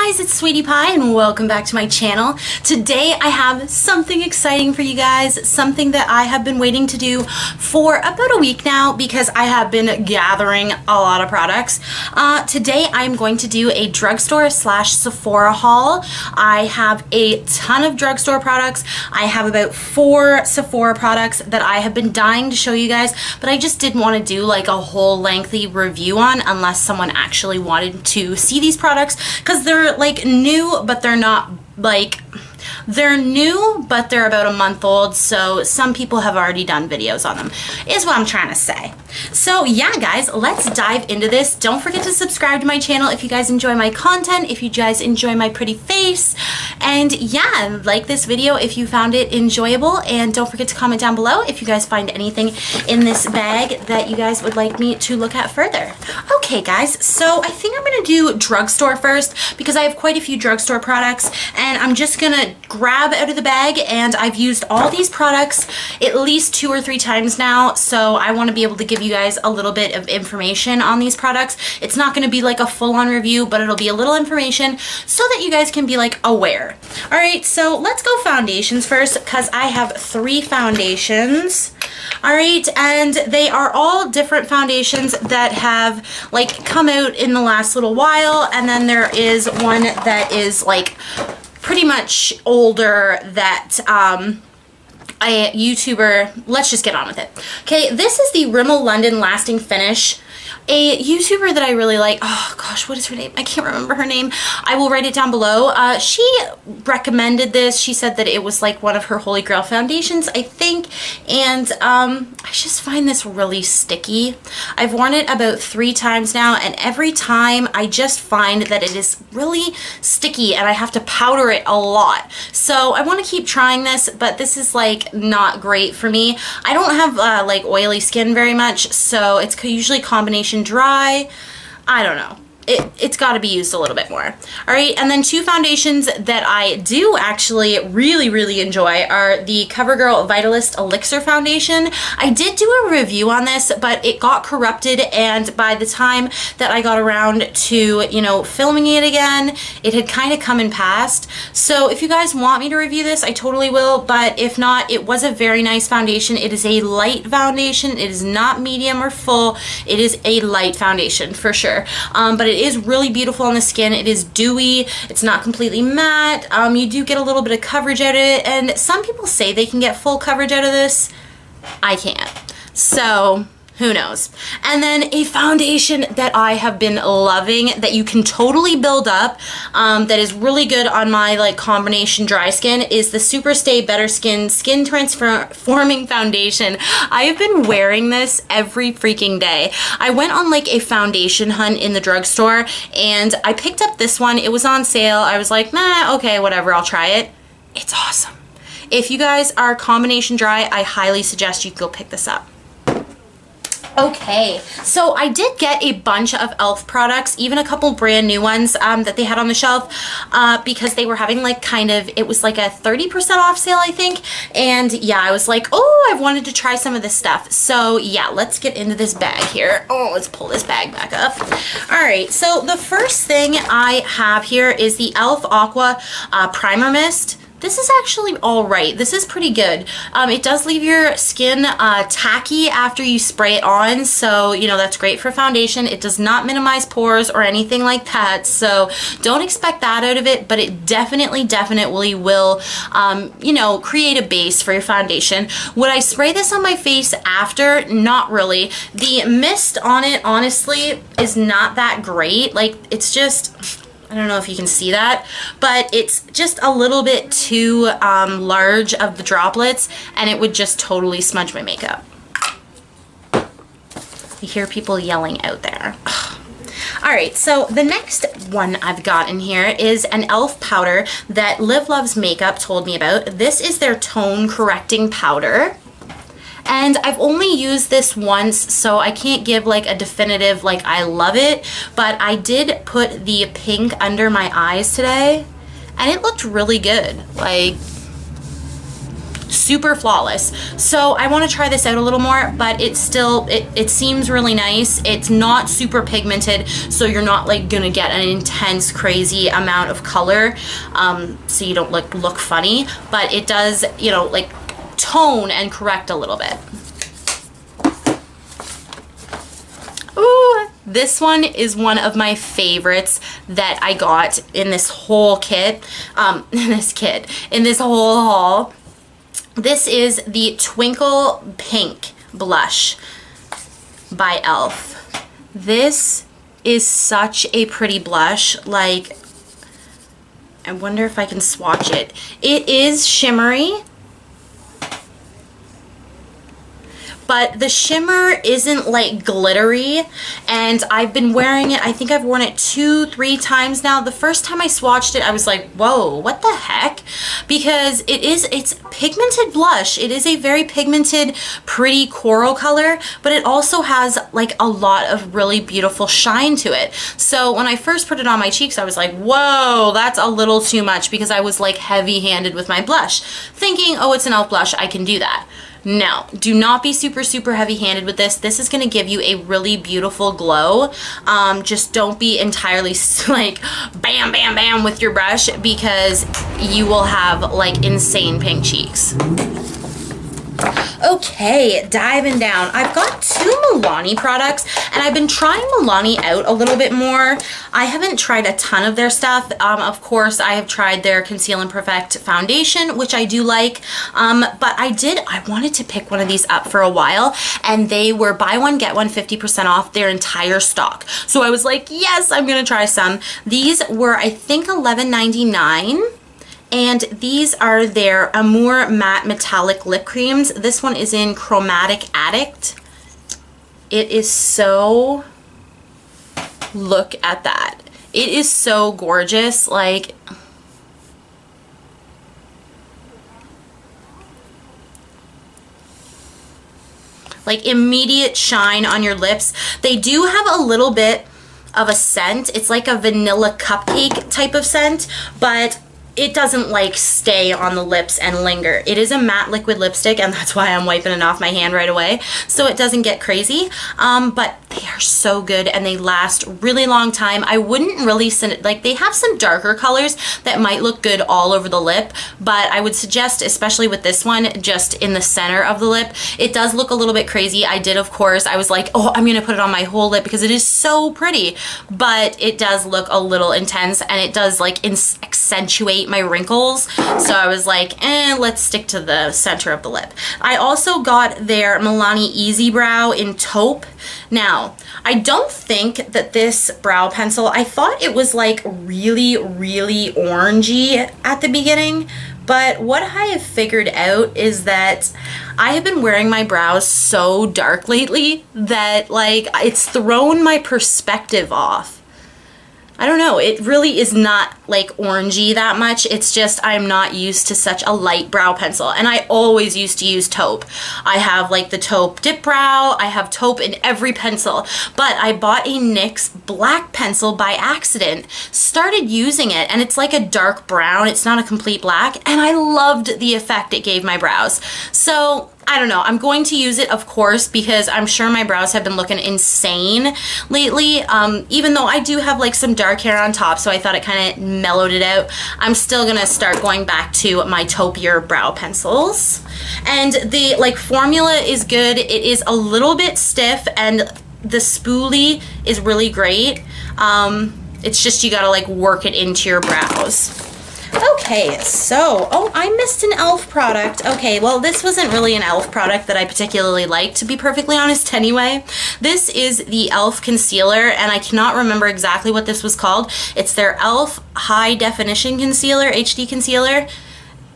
guys, it's Sweetie Pie and welcome back to my channel. Today I have something exciting for you guys, something that I have been waiting to do for about a week now because I have been gathering a lot of products. Today I'm going to do a drugstore slash Sephora haul. I have a ton of drugstore products. I have about 4 Sephora products that I have been dying to show you guys, but I just didn't want to do like a whole lengthy review on unless someone actually wanted to see these products, because they're like new, but they're not like, they're new, but they're about a month old, so some people have already done videos on them, is what I'm trying to say. So yeah, guys, let's dive into this. Don't forget to subscribe to my channel if you guys enjoy my content, if you guys enjoy my pretty face, and yeah, like this video if you found it enjoyable, and don't forget to comment down below if you guys find anything in this bag that you guys would like me to look at further. Okay guys, so I think I'm gonna do drugstore first because I have quite a few drugstore products, and I'm just gonna grab out of the bag, and I've used all these products at least 2 or 3 times now, so I want to be able to give you guys a little bit of information on these products. It's not going to be like a full-on review, but it'll be a little information so that you guys can be like aware. Alright, so let's go foundations first because I have 3 foundations. Alright, and they are all different foundations that have like come out in the last little while, and then there is one that is like pretty much older that a YouTuber, let's just get on with it. Okay, this is the Rimmel London Lasting Finish. A YouTuber that I really like, oh gosh, what is her name? I can't remember her name. I will write it down below. She recommended this. She said that it was like one of her holy grail foundations, I think, and I just find this really sticky. I've worn it about 3 times now, and every time I just find that it is really sticky and I have to powder it a lot. So I want to keep trying this, but this is like not great for me. I don't have like oily skin very much, so it's usually combination dry. I don't know. It's got to be used a little bit more. Alright, and then 2 foundations that I do actually really enjoy are the CoverGirl Vitalist Elixir Foundation. I did do a review on this, but it got corrupted, and by the time that I got around to, you know, filming it again, it had kind of come and passed. So if you guys want me to review this, I totally will, but if not, it was a very nice foundation. It is a light foundation. It is not medium or full. It is a light foundation for sure, but it is really beautiful on the skin. It is dewy. It's not completely matte. You do get a little bit of coverage out of it, and some people say they can get full coverage out of this. I can't. So who knows? And then a foundation that I have been loving that you can totally build up, that is really good on my like combination dry skin, is the Super Stay Better Skin Skin Transforming Foundation. I have been wearing this every freaking day. I went on like a foundation hunt in the drugstore, and I picked up this one. It was on sale. I was like, nah, okay, whatever, I'll try it. It's awesome. If you guys are combination dry, I highly suggest you go pick this up. Okay, so I did get a bunch of e.l.f. products, even a couple brand new ones that they had on the shelf, because they were having like kind of, it was like a 30% off sale, I think, and yeah, I was like, oh, I wanted to try some of this stuff. So yeah, let's get into this bag here. Oh, let's pull this bag back up. Alright, so the first thing I have here is the e.l.f. Aqua Primer Mist. This is actually alright. This is pretty good. It does leave your skin tacky after you spray it on, so you know that's great for foundation. It does not minimize pores or anything like that, so don't expect that out of it, but it definitely will you know, create a base for your foundation. Would I spray this on my face after? Not really. The mist on it honestly is not that great. Like, it's just, I don't know if you can see that, but it's just a little bit too large of the droplets, and it would just totally smudge my makeup. You hear people yelling out there. Alright, so the next one I've got in here is an e.l.f. powder that Liv Loves Makeup told me about. This is their tone correcting powder. And I've only used this once, so I can't give like a definitive like I love it, but I did put the pink under my eyes today, and it looked really good. Like, super flawless. So I want to try this out a little more, but it's still, it seems really nice. It's not super pigmented, so you're not like gonna get an intense crazy amount of color, so you don't look funny, but it does, you know, like tone and correct a little bit. Ooh, this one is one of my favorites that I got in this whole kit, in this whole haul. This is the Twinkle Pink Blush by e.l.f. This is such a pretty blush. Like, I wonder if I can swatch it. It is shimmery, but the shimmer isn't like glittery, and I've been wearing it, I think I've worn it 2-3 times now. The first time I swatched it, I was like, whoa, what the heck? Because it's pigmented blush. It is a very pigmented, pretty coral color, but it also has like a lot of really beautiful shine to it. So when I first put it on my cheeks, I was like, whoa, that's a little too much, because I was like heavy-handed with my blush, thinking, oh, it's an e.l.f. blush, I can do that. No, do not be super heavy-handed with this. This is going to give you a really beautiful glow. Just don't be entirely like bam, bam, bam with your brush, because you will have like insane pink cheeks. Okay, diving down. I've got 2 Milani products, and I've been trying Milani out a little bit more. I haven't tried a ton of their stuff. Of course, I have tried their Conceal and Perfect foundation, which I do like, but I wanted to pick one of these up for a while, and they were buy one, get one 50% off their entire stock. So I was like, yes, I'm gonna try some. These were, I think, $11.99. And these are their Amour Matte Metallic Lip Creams. This one is in Chromatic Addict. It is so, look at that. It is so gorgeous. Like immediate shine on your lips. They do have a little bit of a scent. It's like a vanilla cupcake type of scent, but it doesn't like stay on the lips and linger. It is a matte liquid lipstick, and that's why I'm wiping it off my hand right away, so it doesn't get crazy. But they are so good, and they last really long time. I wouldn't really like, they have some darker colors that might look good all over the lip, but I would suggest, especially with this one, just in the center of the lip. It does look a little bit crazy. I did, of course, I was like, oh, I'm gonna put it on my whole lip because it is so pretty, but it does look a little intense, and it does like accentuate my wrinkles. So I was like, let's stick to the center of the lip. I also got their Milani Easy Brow in Taupe. Now, I don't think that this brow pencil, I thought it was like really orangey at the beginning, but what I have figured out is that I have been wearing my brows so dark lately that like it's thrown my perspective off. I don't know, it really is not like orangey that much. It's just I'm not used to such a light brow pencil, and I always used to use taupe. I have like the taupe dip brow, I have taupe in every pencil, but I bought a NYX black pencil by accident, started using it, and it's like a dark brown, it's not a complete black, and I loved the effect it gave my brows. So I don't know, I'm going to use it, of course, because I'm sure my brows have been looking insane lately. Even though I do have like some dark hair on top, so I thought it kind of mellowed it out, I'm still gonna start going back to my taupier brow pencils. And the like formula is good. It is a little bit stiff, and the spoolie is really great. It's just you gotta like work it into your brows. Okay, so, oh, I missed an e.l.f. product. Okay, well, this wasn't really an e.l.f. product that I particularly liked, to be perfectly honest, anyway. This is the e.l.f. concealer, and I cannot remember exactly what this was called. It's their e.l.f. High Definition Concealer, HD Concealer.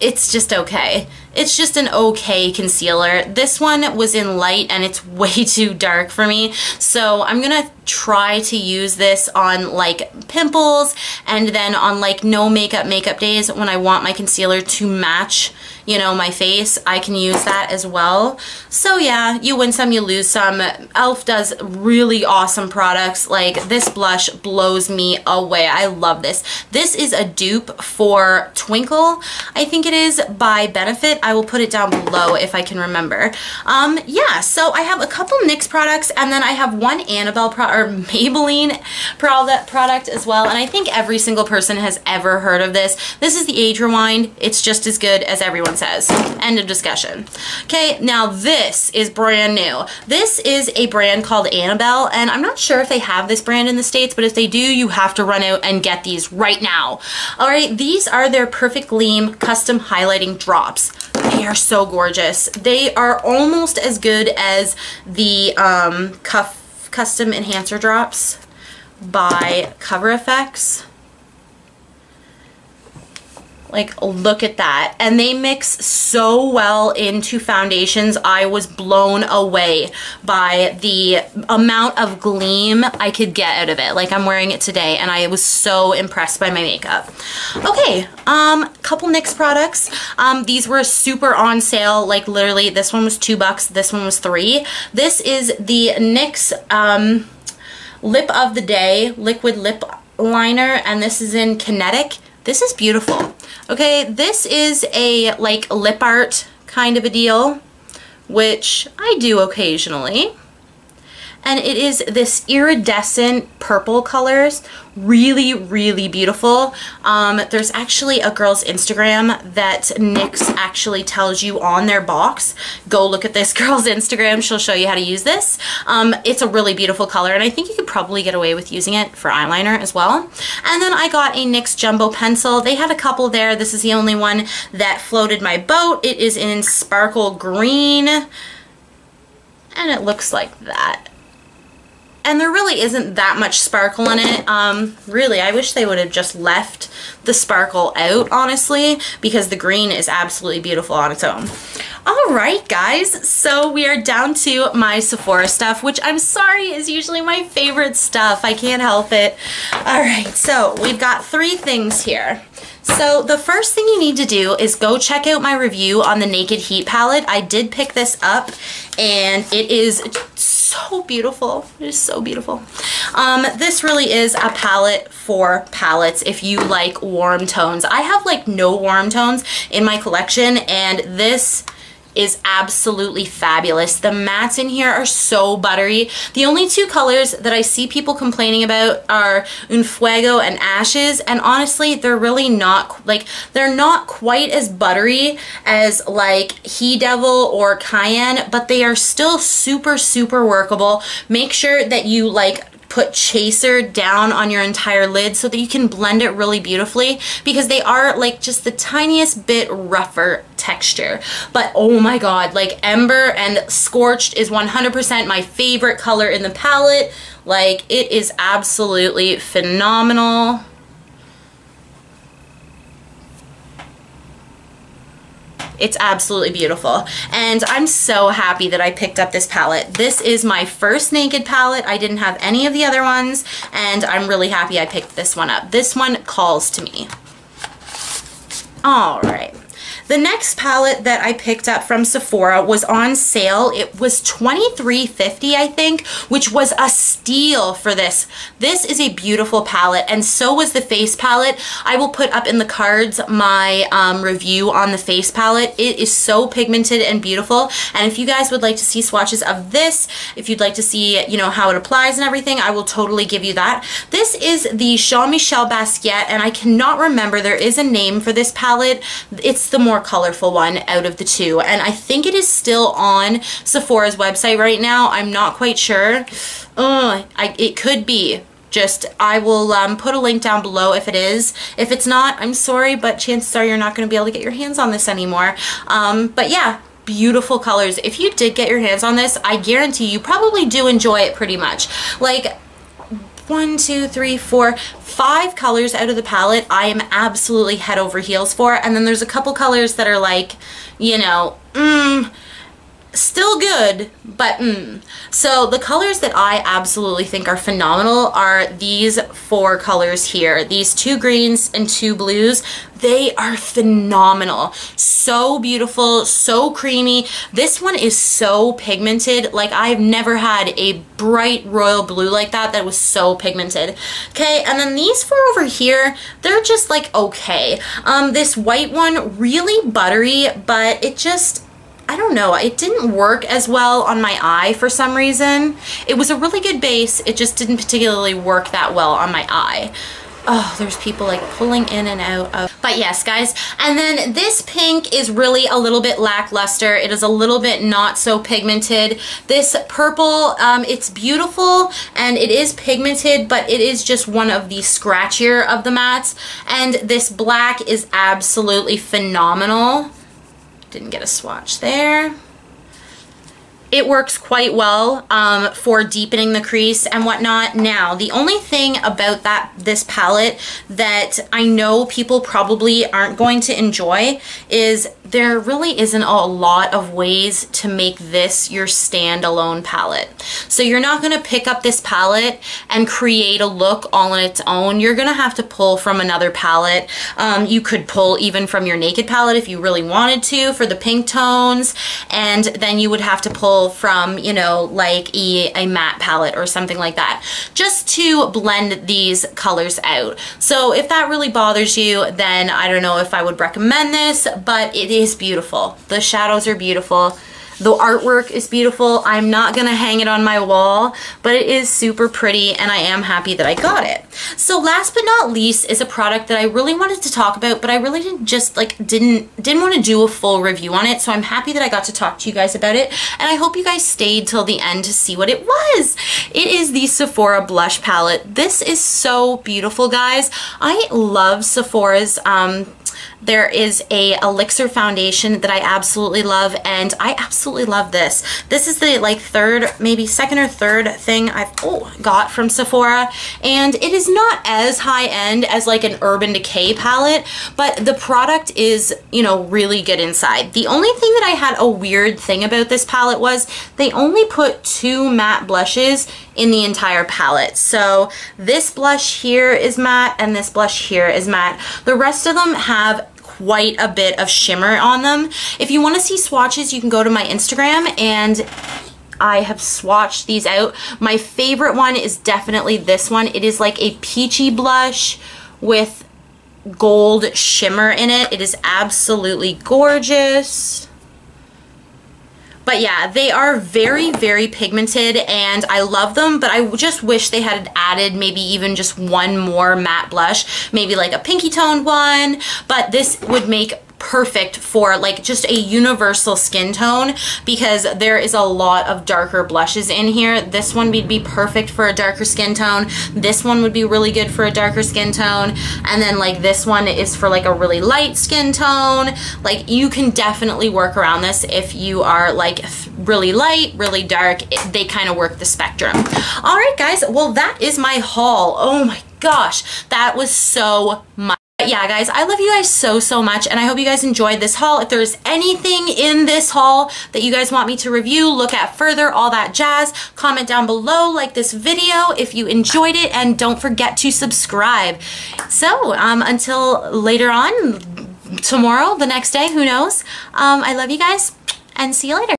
It's just okay. It's just an okay concealer. This one was in light, and it's way too dark for me, so I'm gonna try to use this on like pimples, and then on like no makeup days when I want my concealer to match, you know, my face, I can use that as well. So yeah, you win some, you lose some. e.l.f. does really awesome products. Like this blush blows me away. I love this. This is a dupe for Twinkle, I think it is, by Benefit. I will put it down below if I can remember. Yeah, so I have a couple NYX products, and then I have one Maybelline product as well, and I think every single person has ever heard of this. This is the Age Rewind. It's just as good as everyone says. End of discussion. Okay, now this is brand new. This is a brand called Annabelle, and I'm not sure if they have this brand in the States, but if they do, you have to run out and get these right now. All right, these are their Perfect Gleam Custom Highlighting Drops. They are so gorgeous. They are almost as good as the Custom Enhancer Drops by Cover FX. Like, look at that. And they mix so well into foundations. I was blown away by the amount of gleam I could get out of it. Like, I'm wearing it today, and I was so impressed by my makeup. Okay, couple NYX products. These were super on sale. Like, literally, this one was $2, this one was $3. This is the NYX Lip of the Day Liquid Lip Liner, and this is in Kinetic. This is beautiful. Okay, this is a like lip art kind of a deal, which I do occasionally. And it is this iridescent purple colors. Really, really beautiful. There's actually a girl's Instagram that NYX actually tells you on their box. Go look at this girl's Instagram. She'll show you how to use this. It's a really beautiful color, and I think you could probably get away with using it for eyeliner as well. And then I got a NYX Jumbo Pencil. They had a couple there. This is the only one that floated my boat. It is in Sparkle Green, and it looks like that. And there really isn't that much sparkle in it. Really, I wish they would have just left the sparkle out, honestly, because the green is absolutely beautiful on its own. All right, guys, so we are down to my Sephora stuff, which I'm sorry is usually my favorite stuff. I can't help it. All right, so we've got 3 things here. So the first thing you need to do is go check out my review on the Naked Heat palette. I did pick this up, and it is so beautiful. It is so beautiful. This really is a palette for palettes if you like warm tones. I have like no warm tones in my collection, and this is absolutely fabulous. The mattes in here are so buttery. The only 2 colors that I see people complaining about are Un Fuego and Ashes, and honestly, they're really not, like, they're not quite as buttery as like He Devil or Cayenne, but they are still super, super workable. Make sure that you like put chaser down on your entire lid so that you can blend it really beautifully, because they are like just the tiniest bit rougher texture. But oh my god, like Ember and Scorched is 100% my favorite color in the palette. Like, it is absolutely phenomenal. It's absolutely beautiful, and I'm so happy that I picked up this palette. This is my first Naked palette. I didn't have any of the other ones, and I'm really happy I picked this one up. This one calls to me. All right. The next palette that I picked up from Sephora was on sale. It was $23.50, I think, which was a steal for this. This is a beautiful palette, and so was the face palette. I will put up in the cards my review on the face palette. It is so pigmented and beautiful, and if you guys would like to see swatches of this, if you'd like to see, you know, how it applies and everything, I will totally give you that. This is the Jean-Michel Basquiat, and I cannot remember, there is a name for this palette. It's the more colorful one out of the 2, and I think it is still on Sephora's website right now. I'm not quite sure. It could be. Just, I will put a link down below if it is. If it's not, I'm sorry, but chances are you're not going to be able to get your hands on this anymore. But yeah, beautiful colors. If you did get your hands on this, I guarantee you probably do enjoy it pretty much. Like, 1, 2, 3, 4, 5 colors out of the palette I am absolutely head over heels for, and then there's a couple colors that are like, you know, Still good, but So the colors that I absolutely think are phenomenal are these 4 colors here. These 2 greens and 2 blues. They are phenomenal. So beautiful, so creamy. This one is so pigmented. Like, I've never had a bright royal blue like that was so pigmented. Okay, and then these 4 over here, they're just like okay. This white one, really buttery, but it just, I don't know, it didn't work as well on my eye for some reason. It was a really good base, it just didn't particularly work that well on my eye. Oh, there's people like pulling in and out of, but yes guys. And then this pink is really a little bit lackluster. It is a little bit not so pigmented. This purple, it's beautiful and it is pigmented, but it is just one of the scratchier of the mattes. And this black is absolutely phenomenal. Didn't get a swatch there. It works quite well for deepening the crease and whatnot. Now, the only thing about this palette that I know people probably aren't going to enjoy is there really isn't a lot of ways to make this your standalone palette. So you're not gonna pick up this palette and create a look all on its own. You're gonna have to pull from another palette. You could pull even from your Naked palette if you really wanted to for the pink tones, and then you would have to pull from, you know, like a matte palette or something like that, just to blend these colors out. So if that really bothers you, then I don't know if I would recommend this, but it is beautiful. The shadows are beautiful. The artwork is beautiful. I'm not gonna hang it on my wall, but it is super pretty and I am happy that I got it. So last but not least is a product that I really wanted to talk about, but I really didn't want to do a full review on it. So I'm happy that I got to talk to you guys about it, and I hope you guys stayed till the end to see what it was. It is the Sephora blush palette. This is so beautiful, guys. I love Sephora's there is a Elixir foundation that I absolutely love, and I absolutely love this. This is the like maybe second or third thing I've got from Sephora, and it is not as high end as like an Urban Decay palette, but the product is, you know, really good inside. The only thing that I had a weird thing about this palette was they only put 2 matte blushes in the entire palette. So this blush here is matte and this blush here is matte. The rest of them have quite a bit of shimmer on them. If you want to see swatches, you can go to my Instagram and I have swatched these out. My favorite one is definitely this one. It is like a peachy blush with gold shimmer in it. It is absolutely gorgeous. But yeah, they are very, very pigmented and I love them, but I just wish they had added maybe even just one more matte blush, maybe like a pinky toned one, but this would make perfect for like just a universal skin tone because there is a lot of darker blushes in here. This one would be perfect for a darker skin tone. This one would be really good for a darker skin tone. And then like this one is for like a really light skin tone. Like you can definitely work around this if you are like really light, really dark. They kind of work the spectrum. All right, guys. Well, that is my haul. Oh my gosh, that was so much. But yeah, guys, I love you guys so much, and I hope you guys enjoyed this haul. If there's anything in this haul that you guys want me to review, look at further, all that jazz, comment down below, like this video if you enjoyed it, and don't forget to subscribe. So, until later on, tomorrow, the next day, who knows, I love you guys, and see you later.